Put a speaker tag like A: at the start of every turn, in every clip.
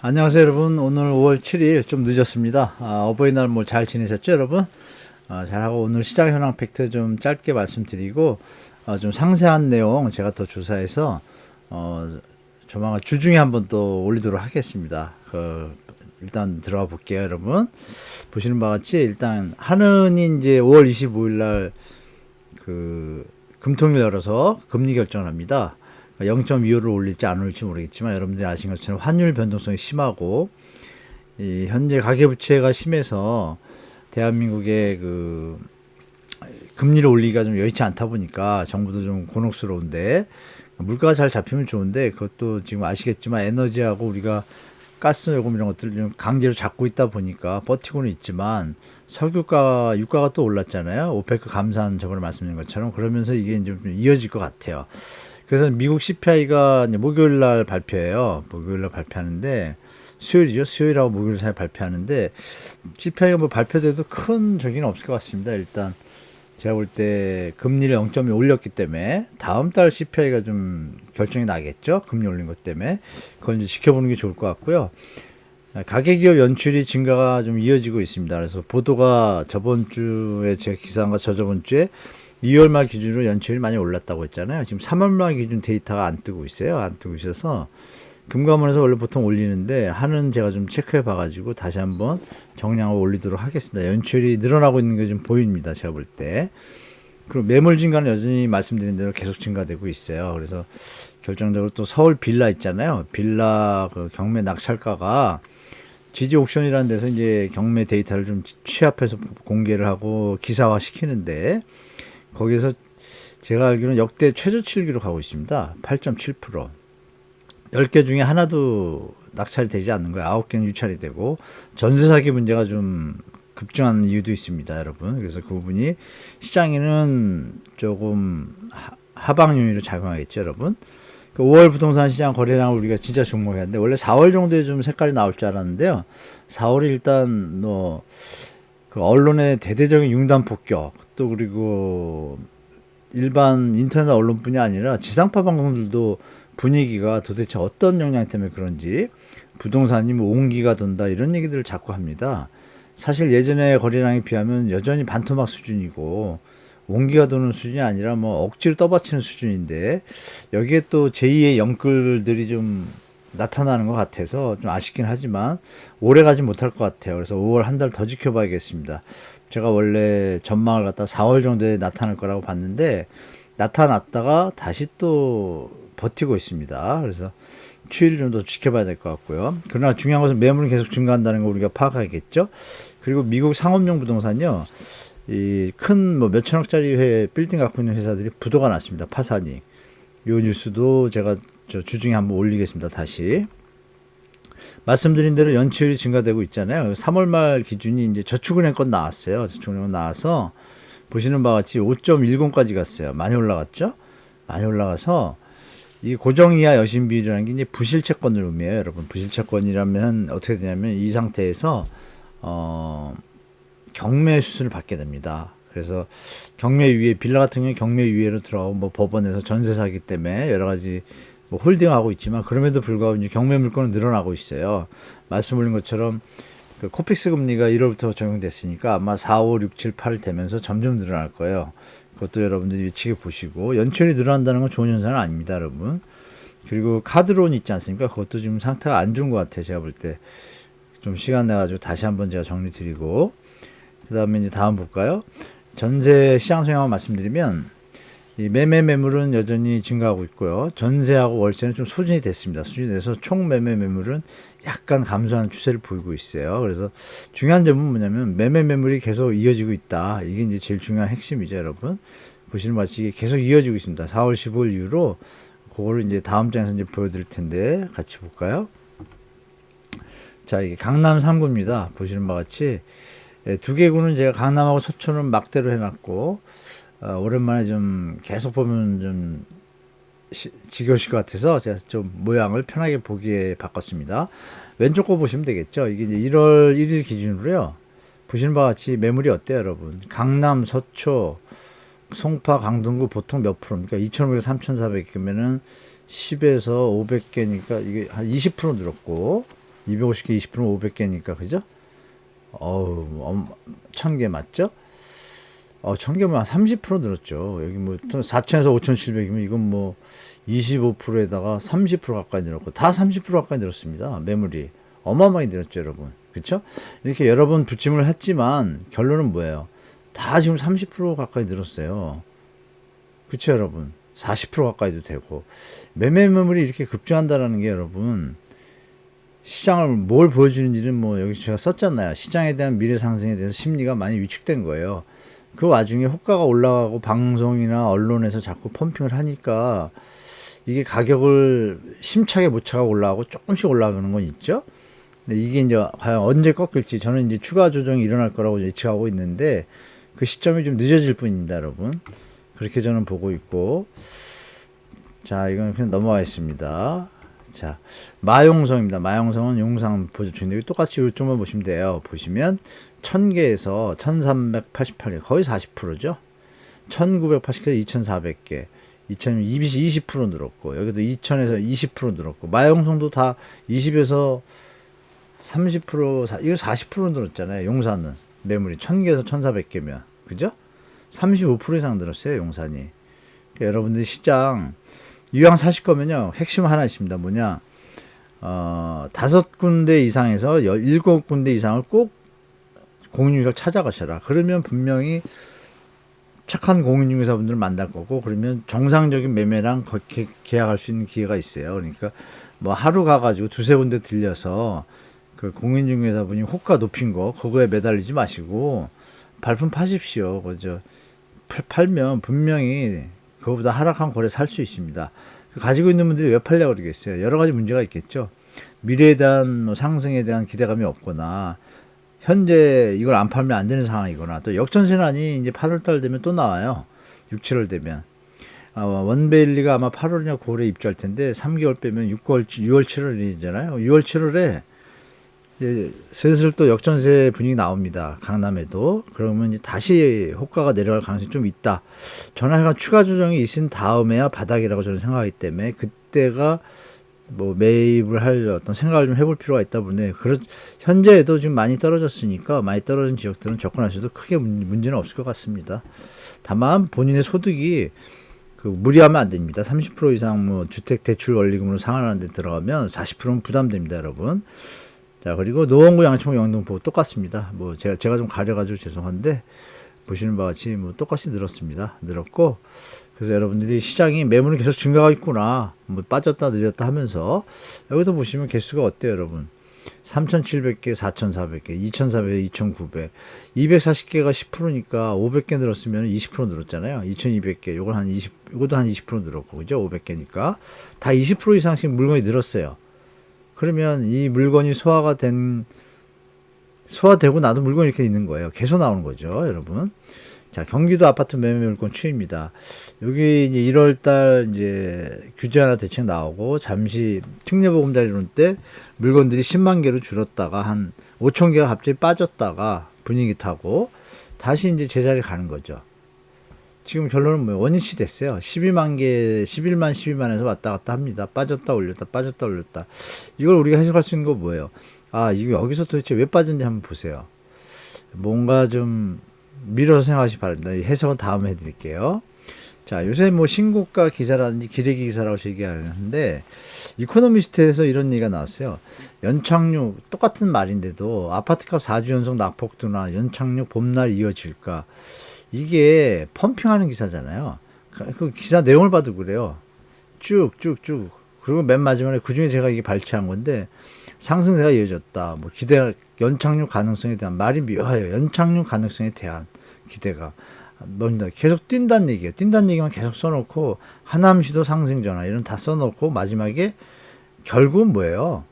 A: 안녕하세요 여러분. 오늘 5월 7일 좀 늦었습니다. 어버이날 뭐 잘 지내셨죠 여러분? 잘하고 오늘 시장 현황 팩트 좀 짧게 말씀드리고 좀 상세한 내용 제가 더 조사해서 조만간 주중에 한번 또 올리도록 하겠습니다. 일단 들어가 볼게요 여러분. 보시는 바와 같이 일단 하는이 이제 5월 25일 날 금통일 열어서 금리 결정을 합니다. 0.25를 올릴지 안 올릴지 모르겠지만 여러분들이 아시는 것처럼 환율 변동성이 심하고 이 현재 가계부채가 심해서 대한민국의 금리를 올리기가 좀 여의치 않다 보니까 정부도 좀 곤혹스러운데 물가가 잘 잡히면 좋은데 그것도 지금 아시겠지만 에너지하고 우리가 가스 요금 이런 것들을 좀 강제로 잡고 있다 보니까 버티고는 있지만 석유가 유가가 또 올랐잖아요. 오페크 감산 저번에 말씀드린 것처럼 그러면서 이게 좀 이어질 것 같아요. 그래서 미국 CPI가 목요일 날 발표해요. 목요일 날 발표하는데 수요일이죠. 수요일하고 목요일 사이에 발표하는데 CPI가 뭐 발표돼도 큰 적용은 없을 것 같습니다. 일단 제가 볼 때 금리를 0.2 올렸기 때문에 다음 달 CPI가 좀 결정이 나겠죠. 금리 올린 것 때문에 그걸 이제 지켜보는 게 좋을 것 같고요. 가계기업 연출이 증가가 좀 이어지고 있습니다. 그래서 보도가 저번 주에 제가 기사한가 저저번 주에 2월 말 기준으로 연체율이 많이 올랐다고 했잖아요. 지금 3월 말 기준 데이터가 안 뜨고 있어요. 안 뜨고 있어서 금감원에서 원래 보통 올리는데 하는 제가 좀 체크해 봐가지고 다시 한번 정량을 올리도록 하겠습니다. 연체율이 늘어나고 있는 게 좀 보입니다. 제가 볼 때. 그리고 매물 증가는 여전히 말씀드린 대로 계속 증가되고 있어요. 그래서 결정적으로 또 서울 빌라 있잖아요. 빌라 경매 낙찰가가 지지 옥션이라는 데서 이제 경매 데이터를 좀 취합해서 공개를 하고 기사화 시키는데 거기에서 제가 알기로는 역대 최저치를 기록하고 있습니다. 8.7%. 10개 중에 하나도 낙찰이 되지 않는 거예요. 9개는 유찰이 되고 전세 사기 문제가 좀 급증하는 이유도 있습니다, 여러분. 그래서 그 부분이 시장에는 조금 하방 요인으로 작용하겠죠, 여러분. 5월 부동산 시장 거래량을 우리가 진짜 주목해야 하는데 원래 4월 정도에 좀 색깔이 나올 줄 알았는데요. 4월이 일단 언론의 대대적인 융단 폭격 또 그리고 일반 인터넷 언론뿐이 아니라 지상파 방송들도 분위기가 도대체 어떤 영향 때문에 그런지 부동산이 뭐 온기가 돈다 이런 얘기들을 자꾸 합니다. 사실 예전에 거래량에 비하면 여전히 반토막 수준이고 온기가 도는 수준이 아니라 뭐 억지로 떠받치는 수준인데 여기에 또 제2의 영끌들이 좀 나타나는 것 같아서 좀 아쉽긴 하지만 오래 가지 못할 것 같아요. 그래서 5월 한 달 더 지켜봐야겠습니다. 제가 원래 전망을 갖다 4월 정도에 나타날 거라고 봤는데 나타났다가 다시 또 버티고 있습니다. 그래서 추이를 좀 더 지켜봐야 될 것 같고요. 그러나 중요한 것은 매물은 계속 증가한다는 걸 우리가 파악하겠죠. 그리고 미국 상업용 부동산요. 이 큰 뭐 몇천억짜리 빌딩 갖고 있는 회사들이 부도가 났습니다. 파산이. 요 뉴스도 제가 주중에 한번 올리겠습니다. 다시. 말씀드린 대로 연체율이 증가되고 있잖아요. 3월 말 기준이 이제 저축은행 건 나왔어요. 저축은행 나와서 보시는 바와 같이 5.10까지 갔어요. 많이 올라갔죠? 많이 올라가서 이 고정 이하 여신 비율이라는 게 이제 부실채권을 의미해요. 여러분 부실채권이라면 어떻게 되냐면 이 상태에서 경매 수순을 받게 됩니다. 그래서 경매위에 빌라 같은 경우에 경매위에로 들어가고 뭐 법원에서 전세 사기 때문에 여러 가지 뭐 홀딩하고 있지만 그럼에도 불구하고 이제 경매 물건은 늘어나고 있어요. 말씀 올린 것처럼 그 코픽스 금리가 1월부터 적용됐으니까 아마 4, 5, 6, 7, 8 되면서 점점 늘어날 거예요. 그것도 여러분들이 예측해 보시고 연체율이 늘어난다는 건 좋은 현상은 아닙니다, 여러분. 그리고 카드론 있지 않습니까? 그것도 지금 상태가 안 좋은 것 같아요. 제가 볼 때 좀 시간 내가지고 다시 한번 제가 정리 드리고 그 다음에 이제 다음 볼까요? 전세 시장 성향을 말씀드리면 이 매매 매물은 여전히 증가하고 있고요. 전세하고 월세는 좀 소진이 됐습니다. 소진이 돼서 총 매매 매물은 약간 감소하는 추세를 보이고 있어요. 그래서 중요한 점은 뭐냐면 매매 매물이 계속 이어지고 있다. 이게 이제 제일 중요한 핵심이죠, 여러분. 보시는 바같이 계속 이어지고 있습니다. 4월 15일 이후로 그거를 이제 다음 장에서 이제 보여드릴 텐데 같이 볼까요? 자, 이게 강남 3구입니다. 보시는 바같이 두 개 구는 제가 강남하고 서초는 막대로 해놨고 오랜만에 좀 계속 보면 좀 지겨우실 것 같아서 제가 좀 모양을 편하게 보기에 바꿨습니다. 왼쪽 거 보시면 되겠죠. 이게 이제 1월 1일 기준으로요. 보시는 바와 같이 매물이 어때요, 여러분? 강남, 서초, 송파, 강동구 보통 몇 프로입니까? 2,500, 3,400개면은 10에서 500개니까 이게 한 20% 늘었고 250개 20%면 500개니까 그죠? 어우, 1000개 맞죠? 1000개면 30% 늘었죠. 여기 뭐 4,000에서 5,700이면 이건 뭐 25%에다가 30% 가까이 늘었고 다 30% 가까이 늘었습니다. 매물이 어마어마하게 늘었죠, 여러분. 그렇죠? 이렇게 여러 번 부침을 했지만 결론은 뭐예요? 다 지금 30% 가까이 늘었어요. 그렇죠, 여러분? 40% 가까이도 되고 매매 매물이 이렇게 급증한다라는 게 여러분 시장을 뭘 보여주는지는 뭐 여기 제가 썼잖아요. 시장에 대한 미래 상승에 대해서 심리가 많이 위축된 거예요. 그 와중에 호가가 올라가고 방송이나 언론에서 자꾸 펌핑을 하니까 이게 가격을 심차게 못 차가 올라가고 조금씩 올라가는 건 있죠. 근데 이게 이제 과연 언제 꺾일지 저는 이제 추가 조정이 일어날 거라고 예측하고 있는데 그 시점이 좀 늦어질 뿐입니다, 여러분. 그렇게 저는 보고 있고. 자, 이건 그냥 넘어가겠습니다. 자, 마용성입니다. 마용성은 용산 보조축인데 똑같이 이쪽만 보시면 돼요. 보시면 1000개에서 1388개 거의 40%죠. 1980개에서 2400개 2000 20% 늘었고 여기도 2000에서 20% 늘었고 마용성도 다 20에서 30% 이거 40% 늘었잖아요. 용산은 매물이 1000개에서 1400개면 그죠? 35% 이상 늘었어요. 용산이. 그러니까 여러분들 시장 이왕 사실 거면요 핵심 하나 있습니다. 뭐냐 5군데 이상에서 7군데 이상을 꼭 공인중개사를 찾아가셔라. 그러면 분명히 착한 공인중개사분들을 만날 거고 그러면 정상적인 매매랑 계약할 수 있는 기회가 있어요. 그러니까 뭐 하루 가가지고 두세 군데 들려서 그 공인중개사분이 호가 높인 거 그거에 매달리지 마시고 발품 파십시오. 그죠? 팔면 분명히 그거보다 하락한 거래 살 수 있습니다. 가지고 있는 분들이 왜 팔려고 그러겠어요? 여러 가지 문제가 있겠죠. 미래에 대한 뭐 상승에 대한 기대감이 없거나 현재 이걸 안 팔면 안 되는 상황이거나 또 역전세난이 이제 8월달 되면 또 나와요. 6, 7월 되면 원베일리가 아마 8월이나 9월에 입주할 텐데 3개월 빼면 6월 7월이잖아요. 6월 7월에 슬슬 또 역전세 분위기 나옵니다. 강남에도. 그러면 이제 다시 호가가 내려갈 가능성이 좀 있다. 전화가 추가 조정이 있은 다음에야 바닥이라고 저는 생각하기 때문에 그때가 뭐 매입을 할 어떤 생각을 좀 해볼 필요가 있다 보네. 현재에도 지금 많이 떨어졌으니까 많이 떨어진 지역들은 접근하셔도 크게 문제는 없을 것 같습니다. 다만 본인의 소득이 무리하면 안 됩니다. 30% 이상 뭐 주택 대출 원리금으로 상환하는 데 들어가면 40%는 부담됩니다, 여러분. 자, 그리고 노원구, 양천구, 영등포 똑같습니다. 뭐 제가 좀 가려가지고 죄송한데 보시는 바와 같이 뭐 똑같이 늘었습니다. 늘었고 그래서 여러분들이 시장이 매물이 계속 증가하고 있구나. 뭐 빠졌다 늦었다 하면서 여기도 보시면 개수가 어때요, 여러분? 3,700개, 4,400개, 2,400개, 2,900, 240개가 10%니까 500개 늘었으면 20% 늘었잖아요. 2,200개, 요건 한 20, 요것도 한 20% 늘었고, 그죠? 500개니까 다 20% 이상씩 물건이 늘었어요. 그러면 이 물건이 소화되고 나도 물건이 이렇게 있는 거예요. 계속 나오는 거죠, 여러분. 자, 경기도 아파트 매매 물건 추이입니다. 여기 이제 1월달 이제 규제 하나 대책 나오고 잠시 특례보금자리론 때 물건들이 10만 개로 줄었다가 한 5천 개가 갑자기 빠졌다가 분위기 타고 다시 이제 제자리 가는 거죠. 지금 결론은 뭐예요? 원위치 됐어요. 12만 개, 11만에서 왔다 갔다 합니다. 빠졌다 올렸다, 빠졌다 올렸다. 이걸 우리가 해석할 수 있는 거 뭐예요? 이거 여기서 도대체 왜 빠졌는지 한번 보세요. 뭔가 좀 밀어서 생각하시기 바랍니다. 해석은 다음에 해드릴게요. 자, 요새 뭐 신고가 기사라든지 기레기 기사라고 얘기하는데 이코노미스트에서 이런 얘기가 나왔어요. 연착륙 똑같은 말인데도 아파트값 4주 연속 낙폭도나 연착륙 봄날 이어질까? 이게 펌핑하는 기사잖아요. 그 기사 내용을 봐도 그래요. 쭉쭉쭉. 그리고 맨 마지막에 그 중에 제가 이게 발췌한 건데 상승세가 이어졌다. 뭐 기대 연착륙 가능성에 대한 말이 묘해요. 연착륙 가능성에 대한 기대가 뭔가 계속 뛴다는 얘기예요. 뛴다는 얘기만 계속 써놓고 하남시도 상승 전화 이런 다 써놓고 마지막에 결국은 뭐예요?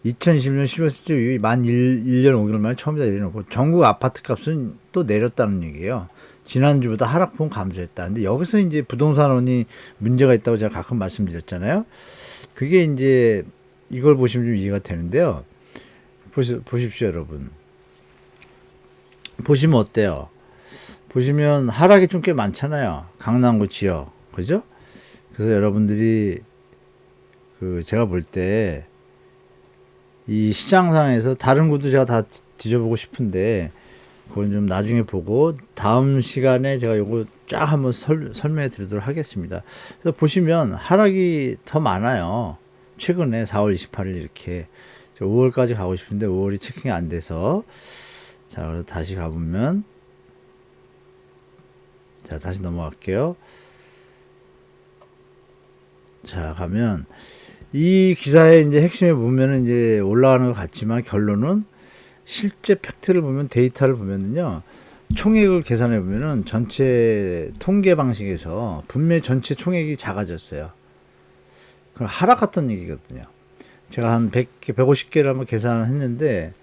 A: 2021년 12월 이후 만 1년 5개월 만에 처음이다 이래놓고 전국 아파트 값은 또 내렸다는 얘기예요. 지난주보다 하락폭은 감소했다. 근데 여기서 이제 부동산원이 문제가 있다고 제가 가끔 말씀드렸잖아요. 그게 이제 이걸 보시면 좀 이해가 되는데요. 보십시오, 여러분. 보시면 어때요? 보시면 하락이 좀 꽤 많잖아요. 강남구 지역. 그죠? 그래서 여러분들이 제가 볼 때 이 시장상에서 다른 곳도 제가 다 뒤져보고 싶은데 그건 좀 나중에 보고 다음 시간에 제가 요거 쫙 한번 설명해 드리도록 하겠습니다. 그래서 보시면 하락이 더 많아요. 최근에 4월 28일 이렇게 5월까지 가고 싶은데 5월이 체킹이 안 돼서 자, 그래서 다시 가보면 자, 다시 넘어갈게요. 자, 가면 이 기사의 이제 핵심에 보면은 이제 올라가는 것 같지만 결론은 실제 팩트를 보면 데이터를 보면은요. 총액을 계산해 보면은 전체 통계 방식에서 분명히 전체 총액이 작아졌어요. 그럼 하락했던 얘기거든요. 제가 한 100개, 150개를 한번 계산을 했는데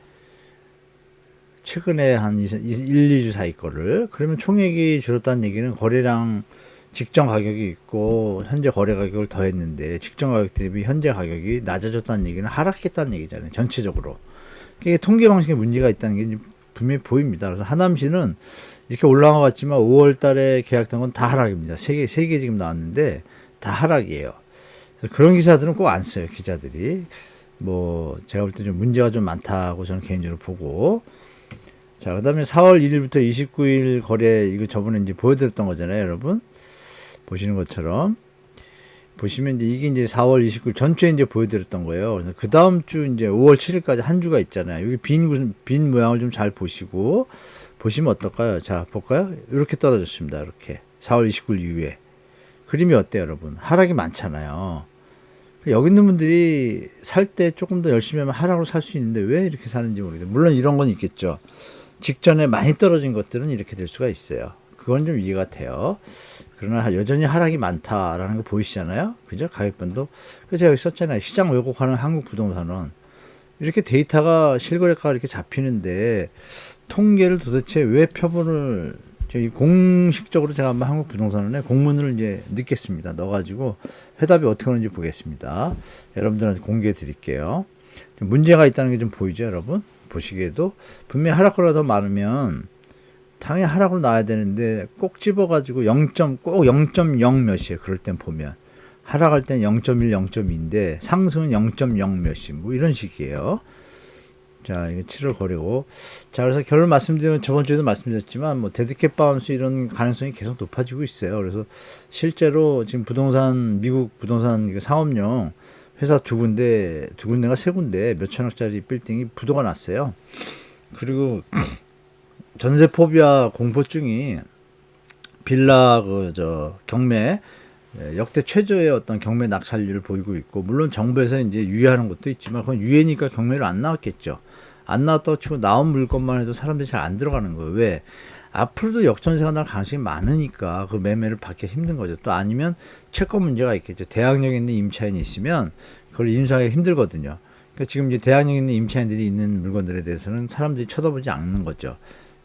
A: 최근에 한 1, 2주 사이 거를 그러면 총액이 줄었다는 얘기는 거래량 직전 가격이 있고 현재 거래 가격을 더했는데 직전 가격 대비 현재 가격이 낮아졌다는 얘기는 하락했다는 얘기잖아요. 전체적으로. 이게 통계 방식에 문제가 있다는 게 분명히 보입니다. 그래서 하남시는 이렇게 올라가 봤지만 5월 달에 계약된 건 다 하락입니다. 세 개 지금 나왔는데 다 하락이에요. 그래서 그런 기사들은 꼭 안 써요. 기자들이. 뭐 제가 볼 때 좀 문제가 좀 많다고 저는 개인적으로 보고. 자, 그다음에 4월 1일부터 29일 거래 이거 저번에 이제 보여드렸던 거잖아요, 여러분. 보시는 것처럼 보시면 이제 이게 4월 29일 전주에 이제 보여드렸던 거예요. 그래서 그 다음 주 이제 5월 7일까지 한 주가 있잖아요. 여기 빈 모양을 좀 잘 보시고 보시면 어떨까요? 자, 볼까요? 이렇게 떨어졌습니다. 이렇게 4월 29일 이후에 그림이 어때요, 여러분? 하락이 많잖아요. 여기 있는 분들이 살 때 조금 더 열심히 하면 하락으로 살 수 있는데 왜 이렇게 사는지 모르겠어요. 물론 이런 건 있겠죠. 직전에 많이 떨어진 것들은 이렇게 될 수가 있어요. 그건 좀 이해가 돼요. 그러나 여전히 하락이 많다라는 거 보이시잖아요. 그죠? 가격변도. 그래서 제가 여기 썼잖아요. 시장 왜곡하는 한국 부동산은 이렇게 데이터가 실거래가가 이렇게 잡히는데 통계를 도대체 왜 표본을 저희 공식적으로 제가 한번 한국 부동산원에 공문을 이제 넣겠습니다. 넣어가지고 해답이 어떻게 오는지 보겠습니다. 여러분들한테 공개해 드릴게요. 문제가 있다는 게 좀 보이죠, 여러분? 보시기에도 분명히 하락거리가 더 많으면 당연히 하락으로 나와야 되는데 꼭 집어가지고 꼭 0.0 몇이에요. 그럴 땐 보면 하락할 땐 0.1, 0.2인데 상승은 0.0 몇이 뭐 이런 식이에요. 자, 이거 7월 거래고. 자, 그래서 결론 말씀드리면 저번 주에도 말씀드렸지만 뭐 데드캣 바운스 이런 가능성이 계속 높아지고 있어요. 그래서 실제로 지금 미국 부동산 상업용 회사 두 군데가 세 군데 몇 천억짜리 빌딩이 부도가 났어요. 그리고 전세 포비아 공포증이 빌라 경매 역대 최저의 어떤 경매 낙찰률을 보이고 있고, 물론 정부에서 이제 유예하는 것도 있지만 그건 유예니까 경매를 안 나왔겠죠. 안 나왔다고 치고 나온 물건만 해도 사람들이 잘 안 들어가는 거예요. 왜? 앞으로도 역전세가 날 가능성이 많으니까 그 매매를 받기 힘든 거죠. 또 아니면 채권 문제가 있겠죠. 대항력에 있는 임차인이 있으면 그걸 인수하기 힘들거든요. 그러니까 지금 이제 대항력에 있는 임차인들이 있는 물건들에 대해서는 사람들이 쳐다보지 않는 거죠.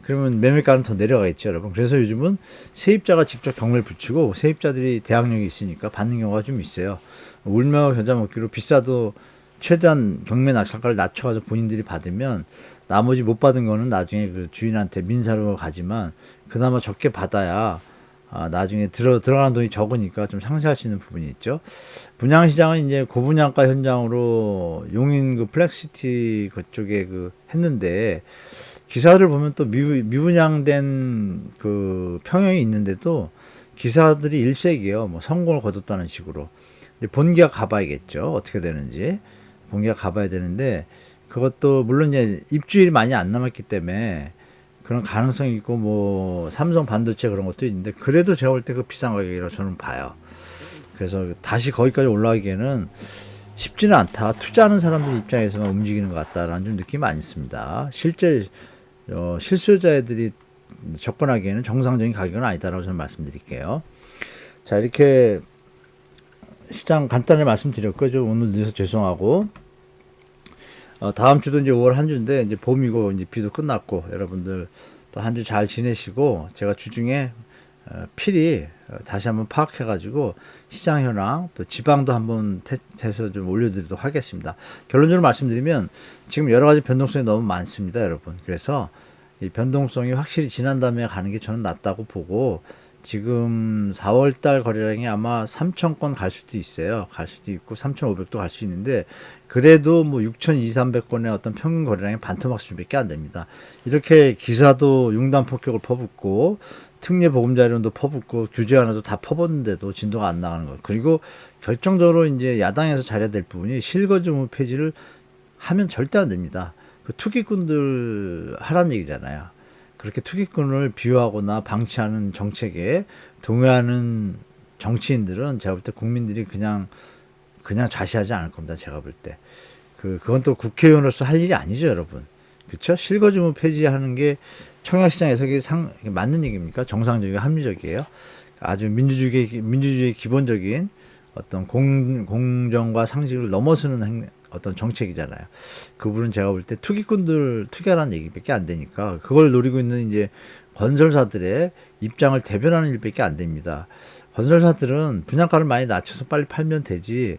A: 그러면 매매가는 더 내려가겠죠, 여러분. 그래서 요즘은 세입자가 직접 경매를 붙이고 세입자들이 대항력이 있으니까 받는 경우가 좀 있어요. 울며 겨자 먹기로 비싸도 최대한 경매 낙찰가를 낮춰가지고 본인들이 받으면 나머지 못 받은 거는 나중에 그 주인한테 민사로 가지만 그나마 적게 받아야 나중에 들어가는 돈이 적으니까 좀 상쇄할 수 있는 부분이 있죠. 분양시장은 이제 고분양가 현장으로 용인 그 플렉시티 그쪽에 했는데 기사를 보면 또 미분양된 그 평형이 있는데도 기사들이 일색이에요. 뭐 성공을 거뒀다는 식으로. 본기가 가봐야겠죠. 어떻게 되는지. 본기가 가봐야 되는데 그것도 물론 이제 입주일이 많이 안 남았기 때문에 그런 가능성이 있고 뭐 삼성 반도체 그런 것도 있는데 그래도 제가 볼 때 그 비싼 가격이라고 저는 봐요. 그래서 다시 거기까지 올라가기에는 쉽지는 않다. 투자하는 사람들 입장에서만 움직이는 것 같다라는 좀 느낌이 많이 있습니다. 실제 실수요자들이 접근하기에는 정상적인 가격은 아니다라고 저는 말씀드릴게요. 자, 이렇게 시장 간단히 말씀드렸고요. 좀 오늘 늦어서 죄송하고 다음 주도 이제 5월 한 주인데 이제 봄이고 이제 비도 끝났고 여러분들 또 한 주 잘 지내시고 제가 주중에 필히 다시 한번 파악해가지고 시장 현황 또 지방도 한번 해서 좀 올려드리도록 하겠습니다. 결론적으로 말씀드리면 지금 여러 가지 변동성이 너무 많습니다, 여러분. 그래서 이 변동성이 확실히 지난 다음에 가는 게 저는 낫다고 보고 지금 4월 달 거래량이 아마 3,000건 갈 수도 있어요. 갈 수도 있고 3,500도 갈 수 있는데 그래도 뭐 6,200~300건의 어떤 평균 거래량이 반토막 수준밖에 안 됩니다. 이렇게 기사도 융단 폭격을 퍼붓고 특례 보금자리론도 퍼붓고 규제 하나도 다 퍼붓는데도 진도가 안 나가는 거예요. 그리고 결정적으로 이제 야당에서 잘해야 될 부분이 실거주 의무 폐지를 하면 절대 안 됩니다. 그 투기꾼들 하라는 얘기잖아요. 그렇게 투기꾼을 비호하거나 방치하는 정책에 동의하는 정치인들은 제가 볼 때 국민들이 그냥 좌시하지 않을 겁니다. 제가 볼 때. 그건 또 국회의원으로서 할 일이 아니죠, 여러분. 그렇죠? 실거주무 폐지하는 게 청약시장에서 이게 맞는 얘기입니까? 정상적이고 합리적이에요. 아주 민주주의의 기본적인 어떤 공정과 상식을 넘어서는 어떤 정책이잖아요. 그분은 제가 볼 때 투기꾼들 투기하라는 얘기밖에 안 되니까 그걸 노리고 있는 이제 건설사들의 입장을 대변하는 일밖에 안 됩니다. 건설사들은 분양가를 많이 낮춰서 빨리 팔면 되지.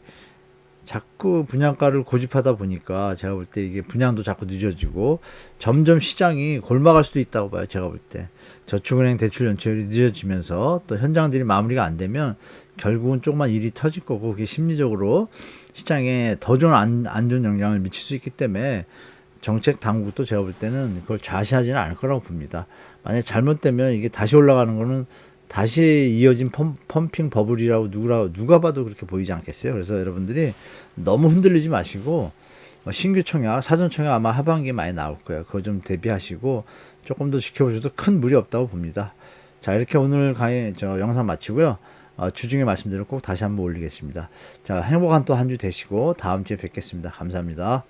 A: 자꾸 분양가를 고집하다 보니까 제가 볼 때 이게 분양도 자꾸 늦어지고 점점 시장이 골마갈 수도 있다고 봐요. 제가 볼 때. 저축은행 대출 연체율이 늦어지면서 또 현장들이 마무리가 안 되면 결국은 조금만 일이 터질 거고 그게 심리적으로 시장에 더 좋은 안 좋은 영향을 미칠 수 있기 때문에 정책 당국도 제가 볼 때는 그걸 좌시하지는 않을 거라고 봅니다. 만약 잘못되면 이게 다시 올라가는 거는 다시 이어진 펌핑 버블이라고 누가 봐도 그렇게 보이지 않겠어요. 그래서 여러분들이 너무 흔들리지 마시고 신규 청약, 사전 청약 아마 하반기에 많이 나올 거예요. 그거 좀 대비하시고 조금 더 지켜보셔도 큰 무리 없다고 봅니다. 자, 이렇게 오늘 영상 마치고요. 주중에 말씀드린 꼭 다시 한번 올리겠습니다. 자, 행복한 또 한 주 되시고 다음 주에 뵙겠습니다. 감사합니다.